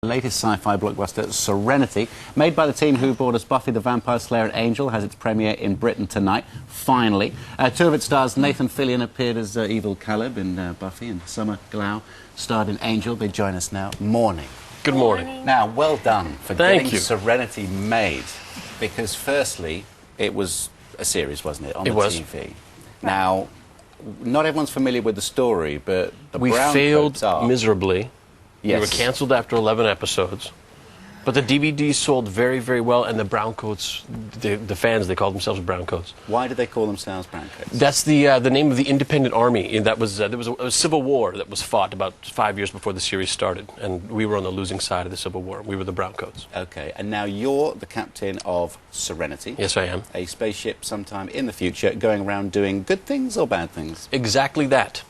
Latest sci-fi blockbuster, Serenity, made by the team who brought us Buffy the Vampire Slayer and Angel, has its premiere in Britain tonight, finally. Two of its stars, Nathan Fillion, appeared as evil Caleb in Buffy, and Summer Glau starred in Angel. They join us now. Morning. Good morning. Now, well done for getting Serenity made, because firstly, it was a series, wasn't it, on the TV? Now, not everyone's familiar with the story, but the we brown failed coats are... miserably. Yes. We were cancelled after 11 episodes. But the DVD sold very, very well, and the brown coats, the fans, they called themselves brown coats. Why did they call themselves brown coats? That's the name of the independent army. And that was there was a civil war that was fought about 5 years before the series started, and we were on the losing side of the civil war. We were the brown coats. Okay, and now you're the captain of Serenity. Yes, I am. A spaceship sometime in the future going around doing good things or bad things? Exactly that.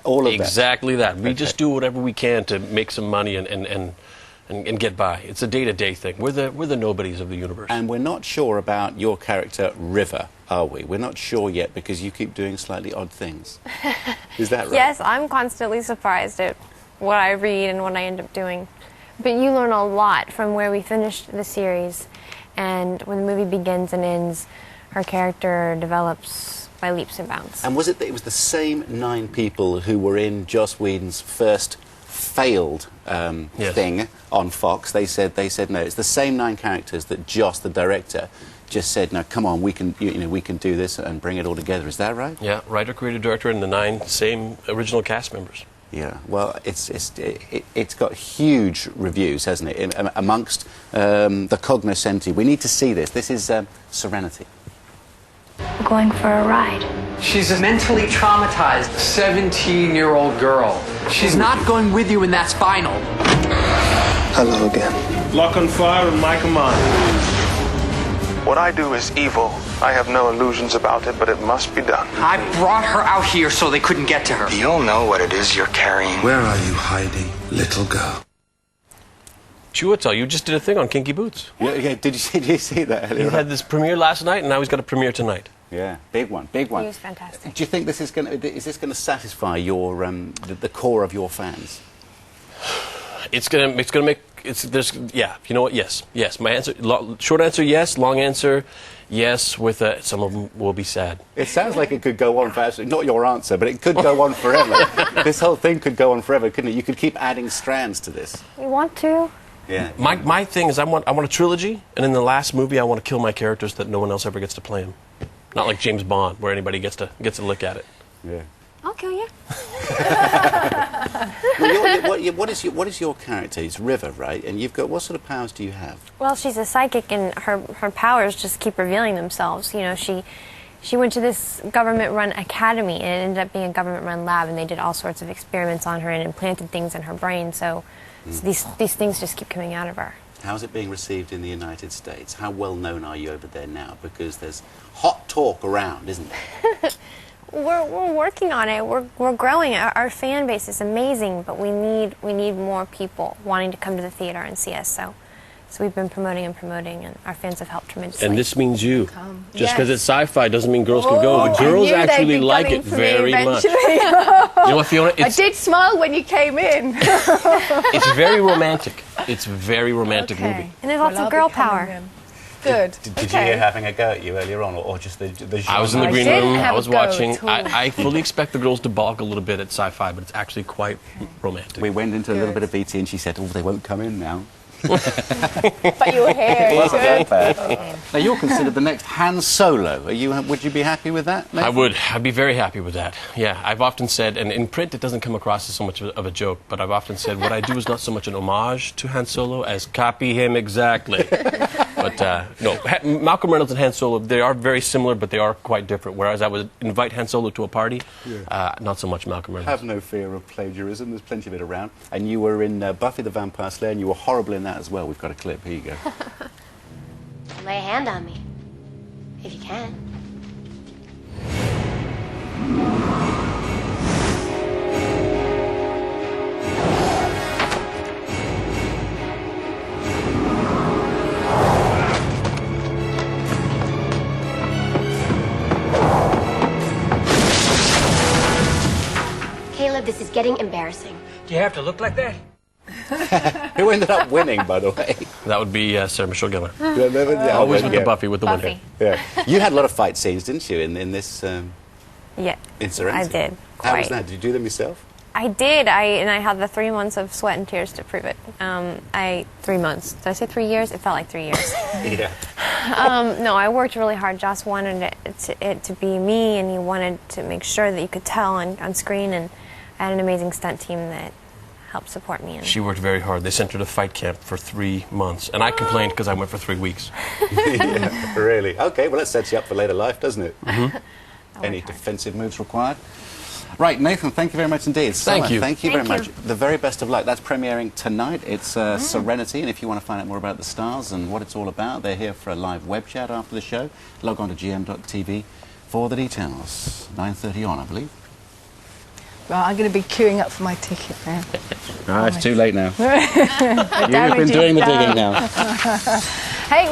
All of that? Exactly that. We just do whatever we can to make some money and get by. It's a day-to-day thing. We're the nobodies of the universe. And we're not sure about your character, River, are we? We're not sure yet because you keep doing slightly odd things. Is that right? Yes, I'm constantly surprised at what I read and what I end up doing. But you learn a lot from where we finished the series, and when the movie begins and ends, her character develops by leaps and bounds. And was it that it was the same 9 people who were in Joss Whedon's first failed thing on Fox? They said no. It's the same 9 characters that Joss, the director, just said, no, come on, we can we can do this and bring it all together. Is that right? Yeah, writer, creator, director, and the 9 same original cast members. Yeah, well, it's got huge reviews, hasn't it, amongst the cognoscenti. We need to see this. This is Serenity. We're going for a ride. She's a mentally traumatized 17-year-old girl. She's not going with you, and that's final. Hello again. Lock on fire and my command. What I do is evil. I have no illusions about it, but it must be done. I brought her out here so they couldn't get to her. You'll know what it is you're carrying. Where are you hiding, little girl? Chiwetel, you just did a thing on Kinky Boots. Yeah. Did you see that earlier? He had this premiere last night, and now he's got a premiere tonight. Yeah, big one, big one. He was fantastic. Do you think this is going to satisfy your the core of your fans? It's gonna make yeah. You know what? Yes. My answer, short answer, yes. Long answer, yes. With some of them will be sad. It sounds like it could go on for absolutely, not your answer, but it could go on forever. This whole thing could go on forever, couldn't it? You could keep adding strands to this. You want to? Yeah. My thing is I want a trilogy, and in the last movie I want to kill my characters that no one else ever gets to play them. Not like James Bond, where anybody gets to look at it. Yeah. I'll kill you. Well, what is your character? It's River, right? And you've got, what sort of powers do you have? Well, she's a psychic, and her powers just keep revealing themselves. You know, she went to this government-run academy, and it ended up being a government-run lab, and they did all sorts of experiments on her and implanted things in her brain. So these things just keep coming out of her. How's it being received in the United States? How well known are you over there now? Because there's hot talk around, isn't there? We're working on it. We're growing. Our fan base is amazing, but we need more people wanting to come to the theater and see us. So we've been promoting, and our fans have helped tremendously. And this means you. Just because it's sci-fi doesn't mean girls can go. The girls actually like it very much. You know what, Fiona? I did smile when you came in. It's very romantic. It's a very romantic movie. And there's lots of girl power. Good. Did you hear having a go at you earlier on, or just the genre? I was in the green room. I was watching. I fully expect the girls to balk a little bit at sci-fi, but it's actually quite romantic. We went into a little bit of BT, and she said, "Oh, they won't come in now." But you were here. Now you're considered the next Han Solo. Would you be happy with that? Nathan? I would. I'd be very happy with that. Yeah, I've often said, and in print it doesn't come across as so much of a joke, but I've often said what I do is not so much an homage to Han Solo as copy him exactly. But no, Malcolm Reynolds and Han Solo, they are very similar, but they are quite different. Whereas I would invite Han Solo to a party, not so much Malcolm Reynolds. Have no fear of plagiarism. There's plenty of it around. And you were in Buffy the Vampire Slayer, and you were horrible in that as well. We've got a clip. Here you go. Lay a hand on me, if you can. Caleb, this is getting embarrassing. Do you have to look like that? Who ended up winning, by the way? That would be Sarah Michelle Gellar. Yeah, Always with the Buffy with the Buffy. winter. Yeah. You had a lot of fight scenes, didn't you, in this Yeah, in Serenity? I did. How was Quite. that? Did you do them yourself? I did. And I had the 3 months of sweat and tears to prove it. 3 months. Did I say 3 years? It felt like 3 years. Yeah. No, I worked really hard. Joss wanted it to be me, and he wanted to make sure that you could tell on screen. And I had an amazing stunt team that helped support me. She worked very hard. They sent her to fight camp for 3 months, and I complained because I went for 3 weeks. Yeah, really? Okay, well, that sets you up for later life, doesn't it? Mm-hmm. Any defensive moves required? Right, Nathan, thank you very much indeed. Thank you. Thank you very Thank much. The very best of luck. That's premiering tonight. It's Serenity, and if you want to find out more about the stars and what it's all about, they're here for a live web chat after the show. Log on to gm.tv for the details. 9:30 on, I believe. Right, I'm going to be queuing up for my ticket now. Ah, it's too late now. You've been doing the digging now. Hey.